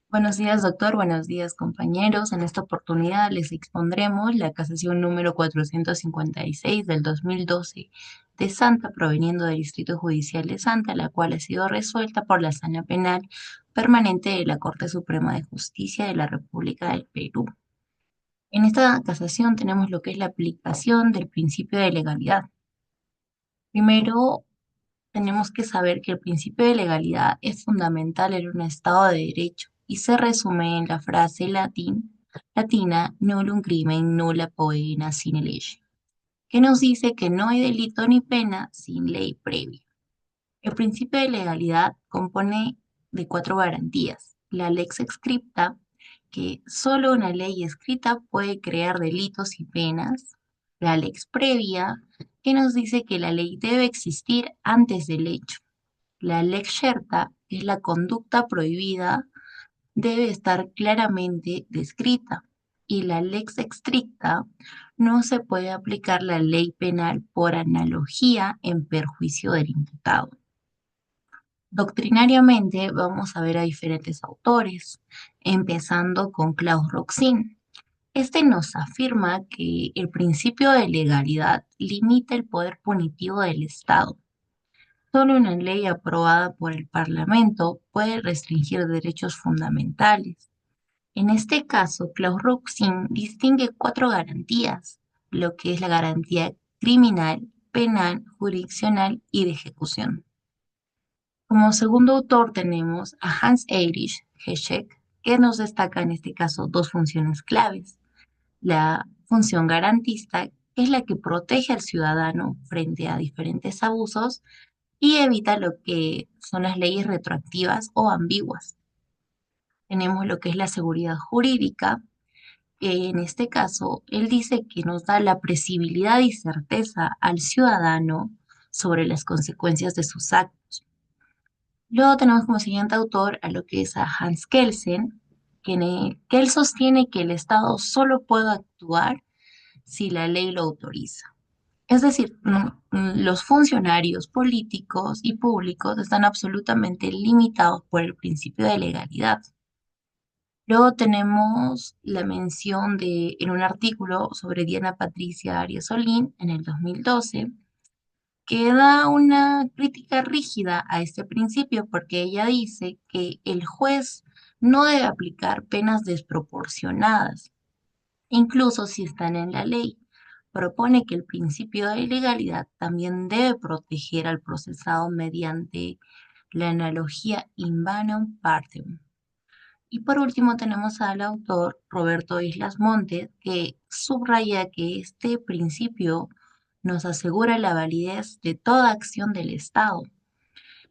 Buenos días, doctor. Buenos días, compañeros. En esta oportunidad les expondremos la casación número 456 del 2012 de Santa, proveniendo del Distrito Judicial de Santa, la cual ha sido resuelta por la Sala Penal Permanente de la Corte Suprema de Justicia de la República del Perú. En esta casación tenemos lo que es la aplicación del principio de legalidad. Primero, tenemos que saber que el principio de legalidad es fundamental en un Estado de Derecho y se resume en la frase latina nullum crimen nulla poena sine lege, que nos dice que no hay delito ni pena sin ley previa. El principio de legalidad compone de cuatro garantías. La lex scripta, que solo una ley escrita puede crear delitos y penas. La lex previa, que nos dice que la ley debe existir antes del hecho. La lex certa, que es la conducta prohibida, debe estar claramente descrita. Y la lex stricta, no se puede aplicar la ley penal por analogía en perjuicio del imputado. Doctrinariamente vamos a ver a diferentes autores, empezando con Klaus Roxin. Este nos afirma que el principio de legalidad limita el poder punitivo del Estado. Solo una ley aprobada por el Parlamento puede restringir derechos fundamentales. En este caso, Klaus Roxin distingue cuatro garantías, lo que es la garantía criminal, penal, jurisdiccional y de ejecución. Como segundo autor tenemos a Hans-Erich Heschek, que nos destaca en este caso dos funciones claves. La función garantista, que es la que protege al ciudadano frente a diferentes abusos y evita lo que son las leyes retroactivas o ambiguas. Tenemos lo que es la seguridad jurídica, que en este caso él dice que nos da la previsibilidad y certeza al ciudadano sobre las consecuencias de sus actos. Luego tenemos como siguiente autor a lo que es a Hans Kelsen, que él sostiene que el Estado solo puede actuar si la ley lo autoriza. Es decir, los funcionarios políticos y públicos están absolutamente limitados por el principio de legalidad. Luego tenemos la mención en un artículo sobre Diana Patricia Arias Solín en el 2012, que da una crítica rígida a este principio porque ella dice que el juez no debe aplicar penas desproporcionadas, incluso si están en la ley. Propone que el principio de legalidad también debe proteger al procesado mediante la analogía in banum partem. Y por último tenemos al autor Roberto Islas Montes, que subraya que este principio nos asegura la validez de toda acción del Estado.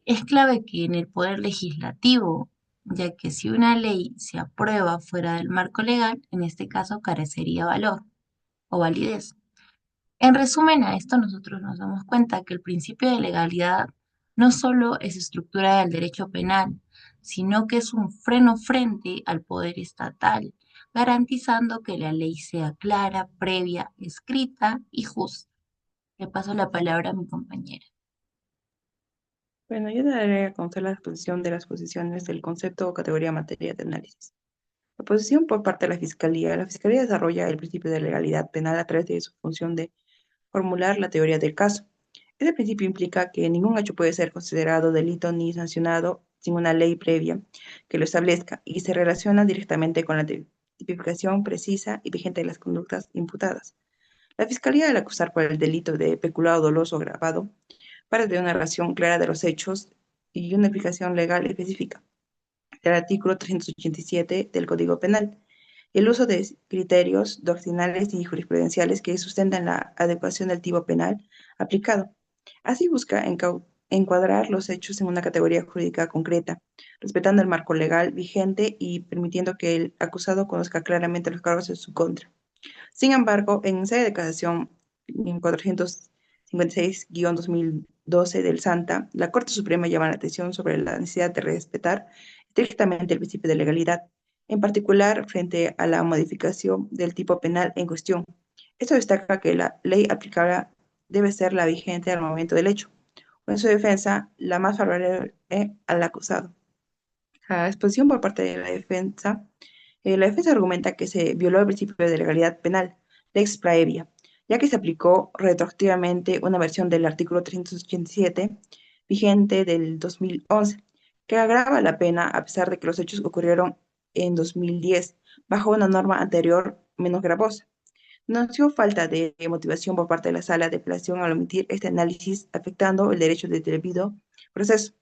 Es clave que en el poder legislativo, ya que si una ley se aprueba fuera del marco legal, en este caso carecería valor o validez. En resumen a esto, nosotros nos damos cuenta que el principio de legalidad no solo es estructura del derecho penal, sino que es un freno frente al poder estatal, garantizando que la ley sea clara, previa, escrita y justa. Le paso la palabra a mi compañera. Bueno, yo daré a conocer la exposición de las posiciones del concepto o categoría materia de análisis. La posición por parte de la Fiscalía. La Fiscalía desarrolla el principio de legalidad penal a través de su función de formular la teoría del caso. Este principio implica que ningún hecho puede ser considerado delito ni sancionado sin una ley previa que lo establezca y se relaciona directamente con la tipificación precisa y vigente de las conductas imputadas. La Fiscalía, al acusar por el delito de peculado doloso agravado, parte de una relación clara de los hechos y una aplicación legal específica del artículo 387 del Código Penal. El uso de criterios doctrinales y jurisprudenciales que sustentan la adecuación del tipo penal aplicado. Así busca encuadrar los hechos en una categoría jurídica concreta, respetando el marco legal vigente y permitiendo que el acusado conozca claramente los cargos en su contra. Sin embargo, en sede de casación en 456-2012 del Santa, la Corte Suprema llama la atención sobre la necesidad de respetar estrictamente el principio de legalidad, en particular frente a la modificación del tipo penal en cuestión. Esto destaca que la ley aplicable debe ser la vigente al momento del hecho, o en su defensa, la más favorable al acusado. A exposición por parte de la defensa argumenta que se violó el principio de legalidad penal, lex praevia, ya que se aplicó retroactivamente una versión del artículo 387 vigente del 2011, que agrava la pena a pesar de que los hechos ocurrieron en 2010, bajo una norma anterior menos gravosa. Denunció falta de motivación por parte de la Sala de Apelación al omitir este análisis, afectando el derecho de debido proceso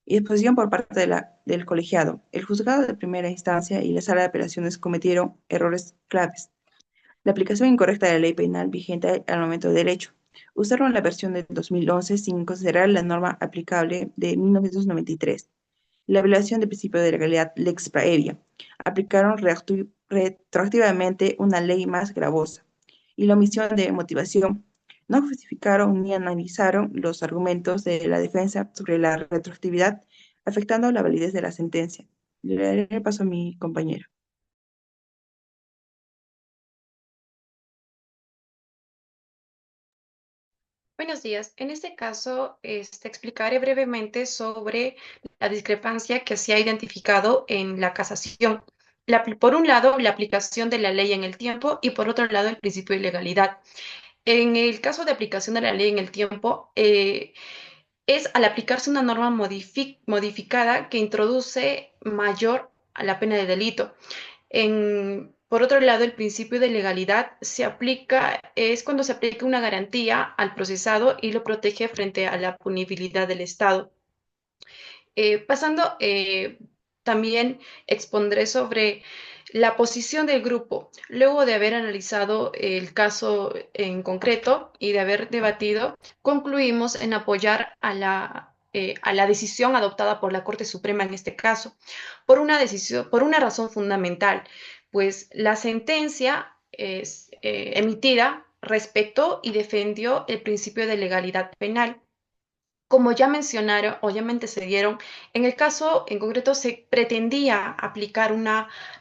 y exposición por parte del colegiado. El juzgado de primera instancia y la sala de apelaciones cometieron errores claves. La aplicación incorrecta de la ley penal vigente al momento del hecho. Usaron la versión de 2011 sin considerar la norma aplicable de 1993. La violación del principio de legalidad lex praevia. Aplicaron retroactivamente una ley más gravosa. Y la omisión de motivación. No justificaron ni analizaron los argumentos de la defensa sobre la retroactividad, afectando la validez de la sentencia. Le daré el paso a mi compañero. Buenos días. En este caso, explicaré brevemente sobre la discrepancia que se ha identificado en la casación. Por un lado, la aplicación de la ley en el tiempo y por otro lado, el principio de legalidad. En el caso de aplicación de la ley en el tiempo, es al aplicarse una norma modificada que introduce mayor a la pena de delito. Por otro lado, el principio de legalidad es cuando se aplica una garantía al procesado y lo protege frente a la punibilidad del Estado. También expondré sobre la posición del grupo. Luego de haber analizado el caso en concreto y de haber debatido, concluimos en apoyar a la decisión adoptada por la Corte Suprema en este caso, por una razón fundamental, pues la sentencia emitida respetó y defendió el principio de legalidad penal. Como ya mencionaron o ya me antecedieron, en el caso en concreto se pretendía aplicar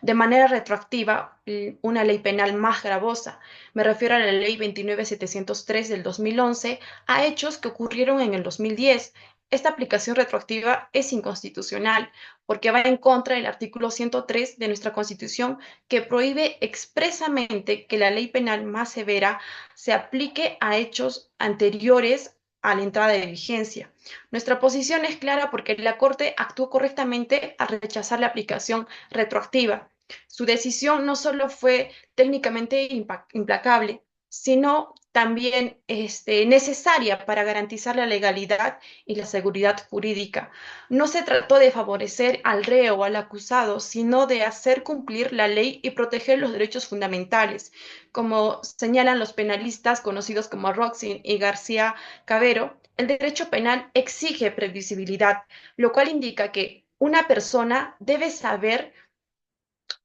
de manera retroactiva una ley penal más gravosa. Me refiero a la ley 29703 del 2011 a hechos que ocurrieron en el 2010. Esta aplicación retroactiva es inconstitucional porque va en contra del artículo 103 de nuestra Constitución, que prohíbe expresamente que la ley penal más severa se aplique a hechos anteriores a la entrada de vigencia. Nuestra posición es clara porque la Corte actuó correctamente al rechazar la aplicación retroactiva. Su decisión no solo fue técnicamente implacable, sino también necesaria para garantizar la legalidad y la seguridad jurídica. No se trató de favorecer al reo o al acusado, sino de hacer cumplir la ley y proteger los derechos fundamentales, como señalan los penalistas conocidos como Roxin y García Cabero. El derecho penal exige previsibilidad, lo cual indica que una persona debe saber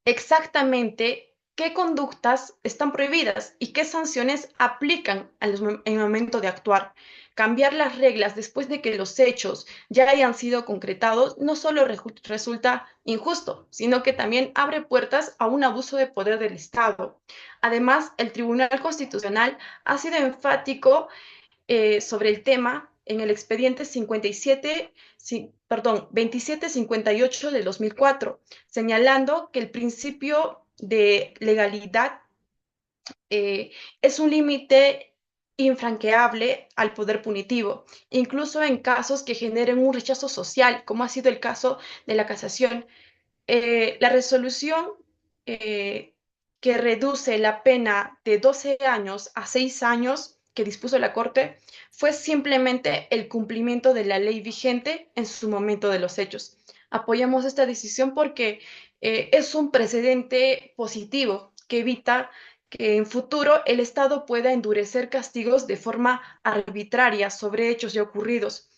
exactamente qué conductas están prohibidas y qué sanciones aplican en el momento de actuar. Cambiar las reglas después de que los hechos ya hayan sido concretados no solo resulta injusto, sino que también abre puertas a un abuso de poder del Estado. Además, el Tribunal Constitucional ha sido enfático sobre el tema en el expediente 2758 de 2004, señalando que el principio de legalidad es un límite infranqueable al poder punitivo, incluso en casos que generen un rechazo social, como ha sido el caso de la casación. La resolución eh, que reduce la pena de 12 años a 6 años que dispuso la Corte fue simplemente el cumplimiento de la ley vigente en su momento de los hechos. Apoyamos esta decisión porque es un precedente positivo que evita que en futuro el Estado pueda endurecer castigos de forma arbitraria sobre hechos ya ocurridos.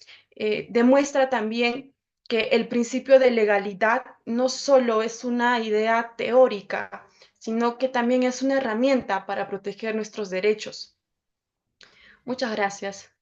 Demuestra también que el principio de legalidad no solo es una idea teórica, sino que también es una herramienta para proteger nuestros derechos. Muchas gracias.